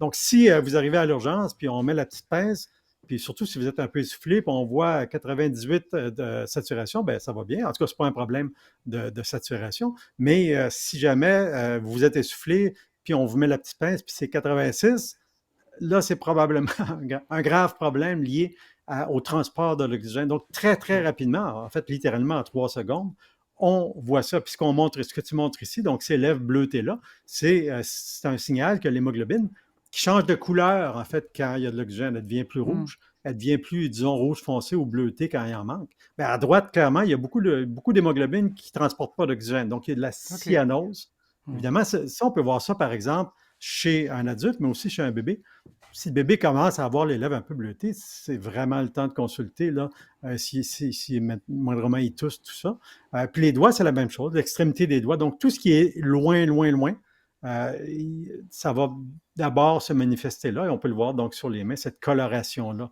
Donc, si vous arrivez à l'urgence, puis on met la petite pince, puis surtout si vous êtes un peu essoufflé, puis on voit 98 de saturation, ben ça va bien. En tout cas, c'est pas un problème de saturation. Mais si jamais vous êtes essoufflé, puis on vous met la petite pince, puis c'est 86, là, c'est probablement un grave problème lié au transport de l'oxygène. Donc, très, très rapidement, en fait, littéralement en 3 secondes, on voit ça. Puis ce qu'on montre, ce que tu montres ici, donc ces lèvres bleutées là, c'est un signal que l'hémoglobine qui change de couleur, en fait, quand il y a de l'oxygène, elle devient plus Mm. rouge, elle devient plus, disons, rouge foncé ou bleutée quand il en manque. Bien, à droite, clairement, il y a beaucoup d'hémoglobine qui ne transporte pas d'oxygène. Donc, il y a de la OK. cyanose. Mm. Évidemment, ça, on peut voir ça, par exemple, chez un adulte, mais aussi chez un bébé. Si le bébé commence à avoir les lèvres un peu bleutées, c'est vraiment le temps de consulter, là, si moindrement il tousse, tout ça. Puis les doigts, c'est la même chose, l'extrémité des doigts. Donc, tout ce qui est loin, loin, loin, ça va d'abord se manifester là, et on peut le voir donc sur les mains, cette coloration-là.